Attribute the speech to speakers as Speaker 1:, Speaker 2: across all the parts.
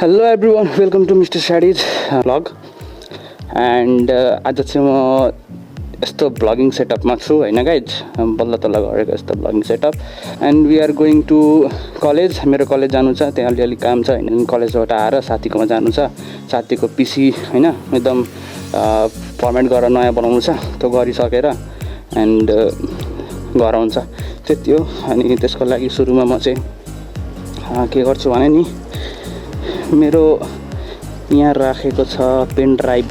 Speaker 1: Hello everyone, welcome to mister Sadie's vlog. And आज चाहिँ म यस्तो भ्लगिङ सेटअपमा छु होइन गाइज, बल्ल तल्ल गरेको यस्तो vlogging setup. And we are going to college. मेरो कलेज जानु छ, त्यहाँ अलिअलि काम छ होइन। कलेजबाट आएर साथीकोमा जानु छ, साथीको पिसी होइन एकदम फर्मेट गरेर नयाँ बनाउनु छ, त्यो गरिसकेर एन्ड घर आउँछ, त्यति हो। अनि त्यसको लागि सुरुमा म चाहिँ के गर्छु भने नि, मेरो यहाँ राखेको छ pen drive.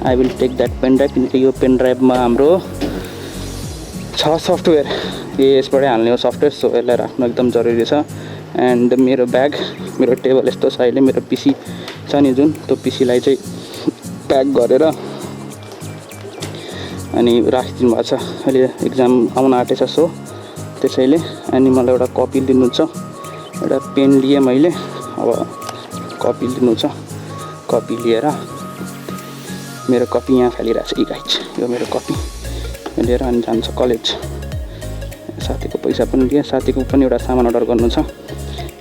Speaker 1: I will take that pen drive, किनकि यो पेन ड्राइभमा हाम्रो छ सफ्टवेयर, यसबाटै हाल्ने हो सफ्टवेयर, सो यसलाई राख्नु एकदम जरुरी छ। एन्ड मेरो ब्याग, मेरो टेबल यस्तो छ अहिले, मेरो पिसी छ नि जुन, त्यो पिसीलाई चाहिँ प्याक गरेर अनि राखिदिनु भएको छ। अहिले एक्जाम आउन आँटेछ, सो त्यसैले अनि मलाई एउटा कपी लिनु छ, एउटा पेन लिएँ मैले, अब कपी लिनु छ। कपी लिएर मेरो कपी यहाँ फालिरहेको छ, गाइज यो मेरो कपी लिएर अनि जान्छ कलेज। साथीको पैसा पनि लिएँ, साथीको पनि एउटा सामान अर्डर गर्नु छ,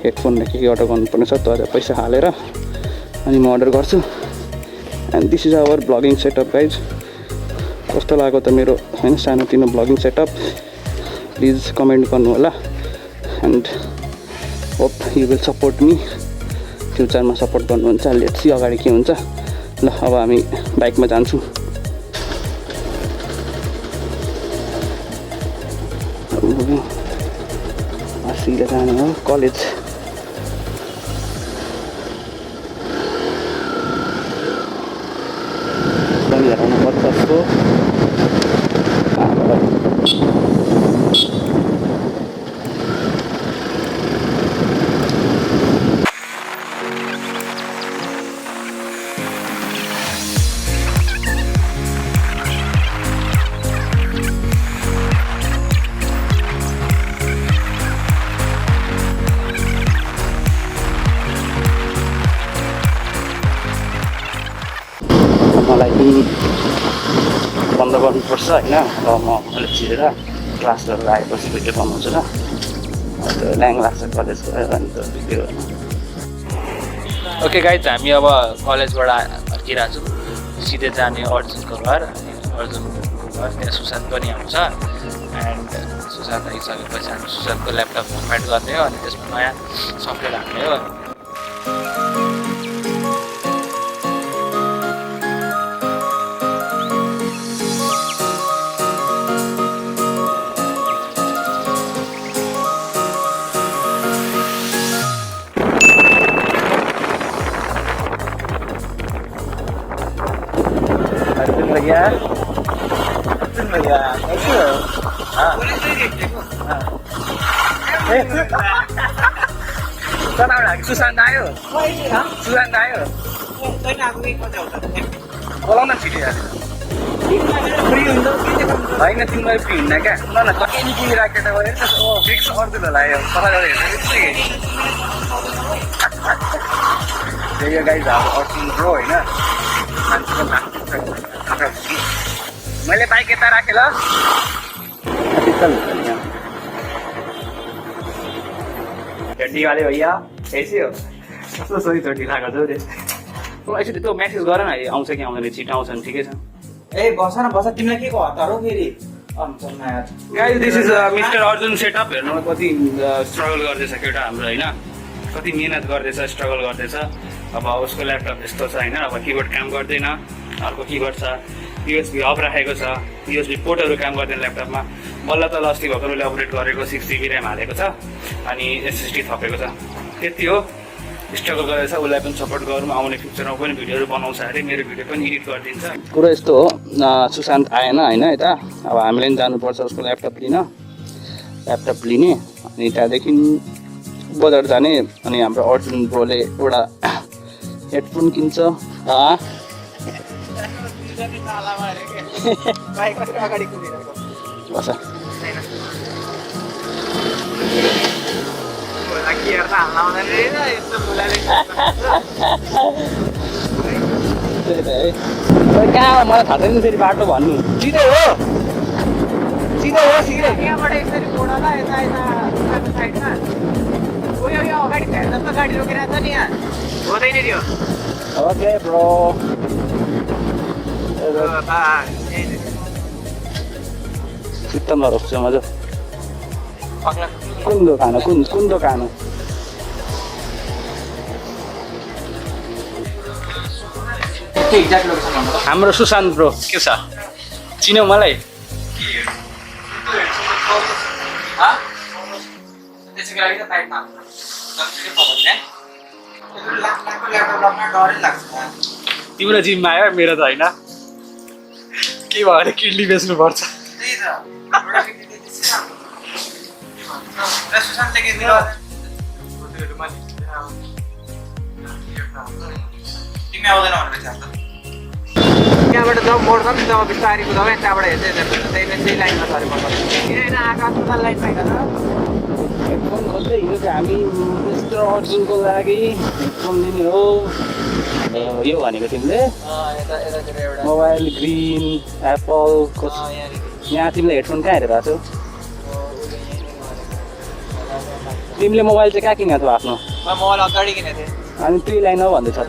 Speaker 1: हेडफोन के अर्डर गर्नुपर्ने छ, त्यो आज पैसा हालेर अनि म अर्डर गर्छु। And this is our vlogging setup guys. कस्तो लाग्यो त मेरो होइन सानोतिनो भ्लगिङ सेटअप, प्लिज कमेन्ट गर्नु होला। And hope you will support me, फ्युचरमा सपोर्ट गर्नुहुन्छ। लेट्स सी अगाडि के हुन्छ। ल अब हामी बाइकमा जान्छौँ। सिधै जाने हो कलेज। हेराउनुपर्छ मलाई बन्द गर्नुपर्छ होइन। र म अहिले छिरेर क्लासहरू आएपछि भिडियो बनाउँछु र त्यो ल्याङ लाग्छ कलेज गएर अनि त्यो भिडियो। ओके गाइज, हामी अब कलेजबाट फर्किरहेको छौँ, सिधै जाने अर्जुनको घर। अर्जुनको घर त्यहाँ सुशान्त पनि आउँछ। एन्ड सुशान्त आइसकेपछि हामी सुशान्तको ल्यापटप फर्मेट गर्ने हो, अनि त्यसमा नयाँ सफ्टवेयर हाल्ने हो। भैया कैसे हो? सुशान्त आयो, सुशान्त आयो, बोलाउ न छिटो होइन, तिमीलाई फ्री हुन्न क्या? ल न कति निकिराखेर फिक्स अर्जुन होला यो त्यही गाइज अब अर्जुन ब्रो होइन। मैले बाइक यता राखेँ ल। चड्डी वाले भैया कैसे हो? कस्तो सोही चड्डी लगाएको छ रे। एकचोटि त्यो मेसेज गर न, आउँछ कि आउँदैन, छिटो आउँछ भने ठिकै छ।
Speaker 2: ए बस न बस, तिमीलाई के को हतार हो फेरि?
Speaker 1: Guys this is mister Arjun setup. हेर्नु कति स्ट्रगल गर्दैछ केटा हाम्रो होइन, कति मिहिनेत गर्दैछ, स्ट्रगल गर्दैछ। अब उसको ल्यापटप यस्तो छ होइन, अब किबोर्ड काम गर्दैन, अर्को किबोर्ड छ, युएसबी हब राखेको छ, युएसबी पोर्टहरू काम गर्दैन ल्यापटपमा। बल्ल तल अस्ति भर्खरले अपडेट गरेको 6 GB ऱ्याम हालेको छ, अनि SSD थपेको छ, त्यति हो। स्ट्रगल गर्दैछ, उसलाई पनि सपोर्ट गरौँ। आउने फ्युचरमा पनि भिडियोहरू बनाउँछ अरे, मेरो भिडियो पनि एडिट गरिदिन्छ। कुरो यस्तो हो, सुशान्त आएन होइन यता, अब हामीले पनि जानुपर्छ उसको ल्यापटप लिने। अनि त्यहाँदेखि बजार जाने। अनि हाम्रो अर्जुन ब्रोले एउटा हेडफोन किन्छ। बस कहाँ मलाई थाहा छैन फेरि बाटो भन्नु। सिधै हो सिधै हो सिधै यहाँबाट यसरी मोडला यता यता साइडमा उयो यो अगाडि भेट्दा त गाडी रोकिरहेको छ नि यहाँ।
Speaker 2: हुँदैन नि यो
Speaker 1: ओके ब्रो चित्तमा रोक्छु मजा कुन दोकान कुन दोकान हाम्रो सुशान्त ब्रो के छ चिन्यौ मलाई तिम्रो जिम्मा आयो मेरो त होइन के भयो भने किडनी बेच्नुपर्छ
Speaker 2: त्यहाँबाट जब मोड्छ नि जब बिस्तारै कुदाउने त्यहाँबाट हेर्दै त्यही लाइनमा झरेको किन आएको अस्पताल लाइन छैन
Speaker 1: हेडफोन खोज्दै हिँडेको हामी मिस्टर अर्जुनको लागि हेडफोन लिने हो यो भनेको तिमीले मोबाइल ग्रिन एप्पलको यहाँ तिमीले हेडफोन कहाँ हेरेर छौ तिमीले मोबाइल चाहिँ कहाँ किनेको थियौ आफ्नो
Speaker 2: मोबाइल अगाडि किनेको थिएँ
Speaker 1: अनि त्यही लाइन हो भन्दैछ त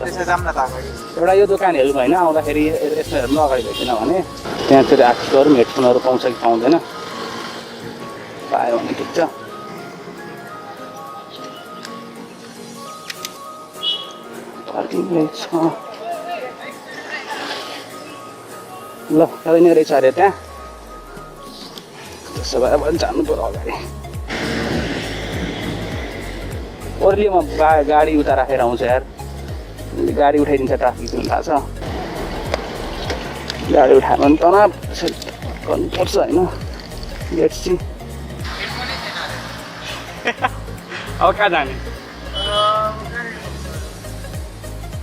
Speaker 1: एउटा यो दोकान हेर्नु होइन आउँदाखेरि यसमा हेर्नु अगाडि भेटेन भने त्यहाँतिर आफूहरू हेडफोनहरू पाउँछ कि पाउँदैन पायो भने ठिक छ पार्किङ छ ल कतै नै रहेछ अरे त्यहाँ त्यसो भए पनि जानु पर्यो अगाडि ओर्लीमा गाडी उता राखेर आउँछ यार गाडी उठाइदिन्छ ट्राफिक तिमीलाई थाहा छ गाडी उठायो भने तनाव गर्नुपर्छ होइन गेट्सी अब कहाँ जाने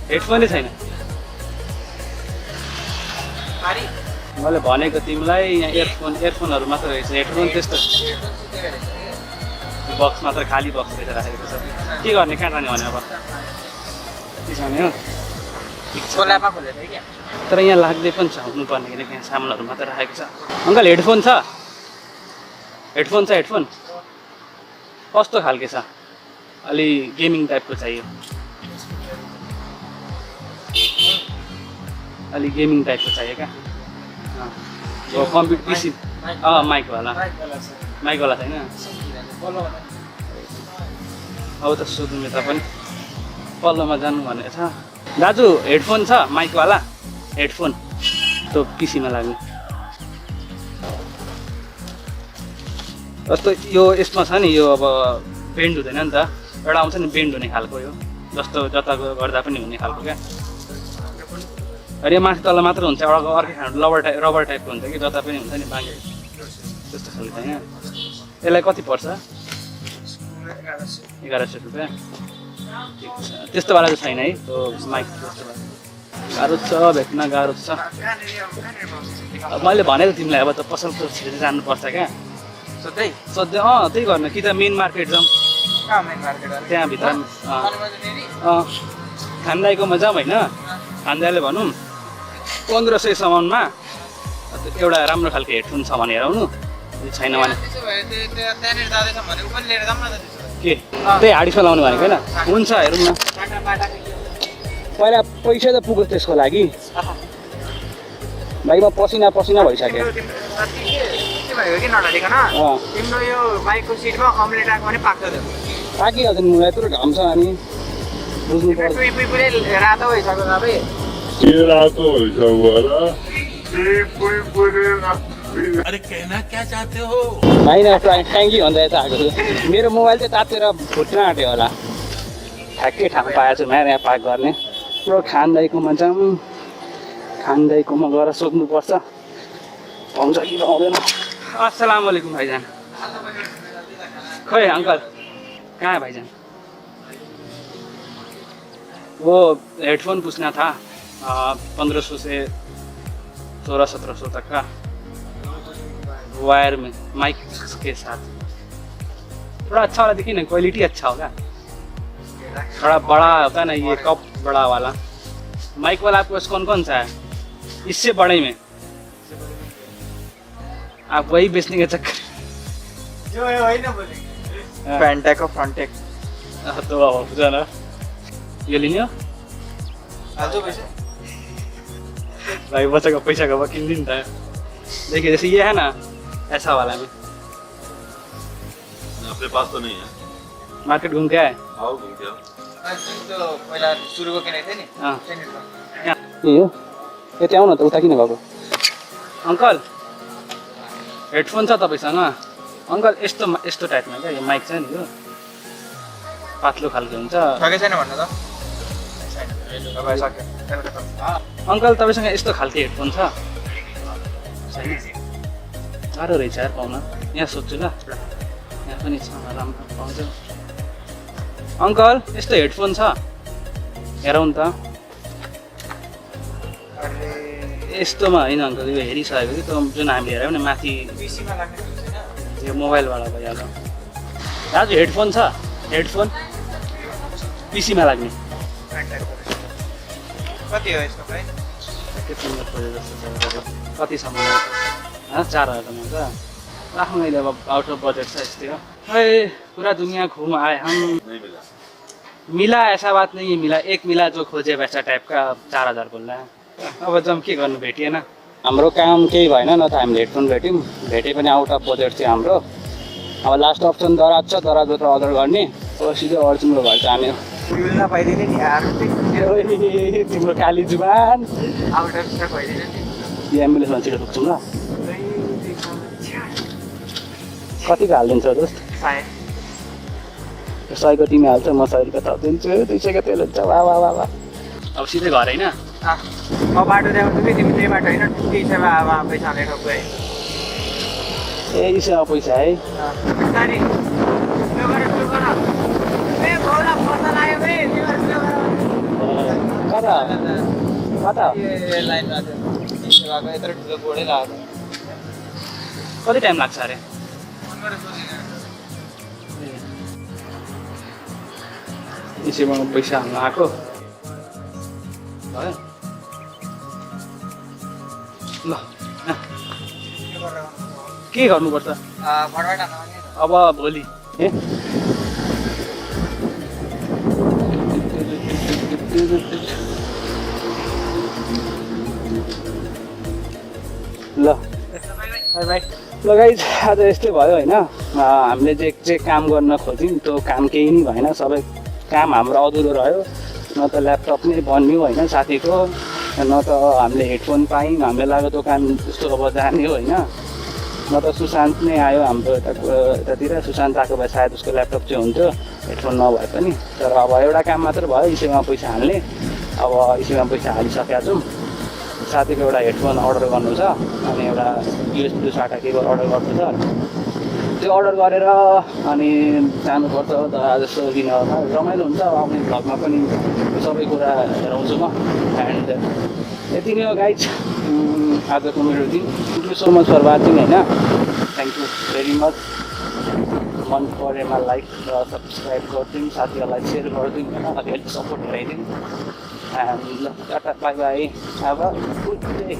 Speaker 1: हेडफोनै छैन मैले भनेको तिमीलाई यहाँ इयरफोनहरू मात्र रहेछ हेडफोन त्यस्तो बक्स मात्र खाली बक्स रहेछ राखेको छ के गर्ने कहाँ जाने भने अब के जाने हो तर यहाँ लाग्दै पनि छ हुनुपर्ने किनकि यहाँ सामानहरू मात्र राखेको छ अङ्कल हेडफोन छ हेडफोन कस्तो खालके छ अलि गेमिङ टाइपको चाहियो अलि गेमिङ टाइपको चाहियो क्या कम्प्युटर पिसी माइकवाला छैन अब त सोध्नु यता पनि पल्लोमा जानु भनेको छ दाजु हेडफोन छ माइकवाला हेडफोन त्यो पिसीमा लाग्ने जस्तो यो यसमा छ नि यो अब बेन्ड हुँदैन नि त एउटा आउँछ नि बेन्ड हुने खालको यो जस्तो जता गर्दा पनि हुने खालको क्या अरे यो माथि तल मात्र हुन्छ एउटा अर्कै खालको रबर टाइपको हुन्छ कि जता पनि हुन्छ नि बाङ्गे त्यस्तो खालको होइन यसलाई कति पर्छ 1100 रुपियाँ ठिक छ त्यस्तोवाला चाहिँ छैन है त्यो माइक त्यस्तोवाला गाह्रो छ भेट्न गाह्रो छ मैले भनेको तिमीलाई अब त पसलको छिटो जानुपर्छ क्या सोध्दै त्यही गर्नु कि त मेन मार्केट जाउँ त्यहाँभित्र खानदाईकोमा जाउँ होइन खानदाईले भनौँ 1500 सम्ममा एउटा राम्रो खालको हेडफोन छ भने हेराउनु छैन भने के त्यही हाडीसमा लाउनु भनेको होइन हुन्छ हेरौँ न पहिला पैसा त पुग्यो त्यसको लागि भाइ म पसिना भइसक्यो पाकिहाल्छ नि मलाई यत्रो घाम छ अनि बुझ्नु पर्छ
Speaker 3: अरे कहना क्या चाहते हो
Speaker 1: होइन ट्याङ्की भन्दा यता आएको छु मेरो मोबाइल चाहिँ तातेर फुट्न आँट्यो होला ठ्याक्कै ठाउँ पाएको छु मेरो यहाँ पार्क गर्ने पुरो खानदाईकोमा जाउँ खानदाईकोमा गएर सोध्नुपर्छ पाउँछ कि पाउँदैन अस्सलाम वालेकुम भाइजान खै अङ्कल कहाँ है भाइजान वो हेडफोन पूछना था 1500 से 1600-1700 तक का वायर में माइक के साथ थोड़ा अच्छा वाला देखिए ना क्वालिटी अच्छा होगा थोड़ा बड़ा होता है ना ये कप बड़ा वाला माइक वाला आपके पास कौन कौन सा है इससे बड़े में आप वही बेचने के चक्कर
Speaker 2: जो है वही ना बोलेंगे फ्रंटेक
Speaker 1: तो जाना ये लेनी हो
Speaker 2: हाल्छु पैसा
Speaker 1: भाई बच्चा पैसा का किन दिन था देखिए जैसे ये है ना ऐसा वाला में
Speaker 3: अपने पास तो नहीं है
Speaker 1: मार्केट घूम के आए
Speaker 3: आओ घूम के आओ
Speaker 2: त्यो पहिला सुरुको किनेको थिएँ नि
Speaker 1: अँ।
Speaker 2: त्यहाँनिर
Speaker 1: ए हो ए त्यहाँ आउन त उता किन गएको अङ्कल हेडफोन छ तपाईँसँग अङ्कल यस्तो यस्तो टाइपमा क्या यो माइक छ नि यो पातलो खालको हुन्छ
Speaker 2: सके छैन भन्नु त छैन तपाईँ सक्यो
Speaker 1: अङ्कल तपाईँसँग यस्तो खालको हेडफोन छ छैन गाह्रो रहेछ यार पाउन यहाँ सोध्छु ल यहाँ पनि छ राम्रो पाउँछ अङ्कल यस्तो हेडफोन छ हेरौँ त यस्तोमा होइन अङ्कल यो हेरिसकेको कि त्यो जुन हामीले हेऱ्यौँ नि माथि
Speaker 2: पिसीमा लाग्ने छैन
Speaker 1: यो मोबाइलबाट भइहाल्यो दाजु हेडफोन छ हेडफोन पिसीमा लाग्ने
Speaker 2: कति हो यसको प्राइस
Speaker 1: त्यति खोजे जस्तो छ कतिसम्म 4,000 त राख्नु अहिले अब आउट अफ बजेट छ यस्तै हो खै पूरा दुनिया घूम आए हम
Speaker 3: नहीं मिला
Speaker 1: मिला ऐसा बात नहीं है मिला एक मिला जो खोजे वैसा टाइप का 4,000 बोल्ला अब जम के गर्नु भेटिएन हाम्रो काम केही भएन न त हामीले हेडफोन भेट्यौँ भेटे पनि आउट अफ बजेट थियो हाम्रो अब लास्ट अप्सन दराज छ दराजबाट अर्डर गर्ने अब सिधै अर्जुनको घर जाने
Speaker 2: मिल्न पाइदिने नि यार
Speaker 1: तिम्रो काली जुबान
Speaker 2: आउटर स्टक भइदिने नि
Speaker 1: यो एम्बुलेन्समा छिटो पुग्छौँ ल कतिको हालिदिन्छ दोस्त
Speaker 2: सायद
Speaker 1: 100को तिमी हाल्छ म 100 रुपियाँ थपिदिन्छु 200को तेल हुन्छ वा वा वा वा अब सिधै घर होइन
Speaker 2: म बाटो देखाउँछु कि तिमी त्यही बाटो होइन त्यही सेवा अब पैसा हालेर गए
Speaker 1: ए इसेवा पैसा है
Speaker 2: बिस्तारी त्यो गर ए भोला पैसा लाग्यो बे त्यो गर
Speaker 1: कता कता
Speaker 2: ए लाइनमा थियो सेवाको यत्रो ठुलो बोर्डै लाग्यो
Speaker 1: कति टाइम लाग्छ अरे
Speaker 2: फोन गरेर सोधिन
Speaker 1: इसेवामा पैसा हाल्नु आएको भयो ल के गर्नुपर्छ
Speaker 2: फर्वार्ड हाल्नु
Speaker 1: अब भोलि ए ल बाई बाई ल गाइज आज यस्तै भयो होइन हामीले जे काम गर्न खोज्यौँ त्यो काम केही नै भएन सबै काम हाम्रो अधुरो रह्यो न त ल्यापटप नै बन्यो होइन साथीको न त हामीले हेडफोन पायौँ हामीले लाग्यो दोकान जस्तो अब जाने होइन न त सुशान्त नै आयो हाम्रो यतातिर सुशान्त आएको भए सायद उसको ल्यापटप चाहिँ हुन्थ्यो हेडफोन नभए पनि तर अब एउटा काम मात्र भयो इसेमा पैसा हाल्ने अब इसेमा पैसा हालिसकेका छौँ साथीको एउटा हेडफोन अर्डर गर्नु छ अनि एउटा USB साटा के अर्डर गर्नु छ त्यो अर्डर गरेर अनि जानुपर्छ जस्तो दिन रमाइलो हुन्छ आउने भ्लगमा पनि सबै कुरा हेराउँछु म एन्ड यति नै हो गाइज आजको मेरो दिन thank you so much for watching होइन थ्याङ्क यू भेरी मच मन परेमा लाइक र सब्सक्राइब गरिदिउँ साथीहरूलाई सेयर गरिदिउँ होइन अलिअलि सपोर्ट गराइदिउँ एन्ड ल टाटा बाई बाई अब गुड डे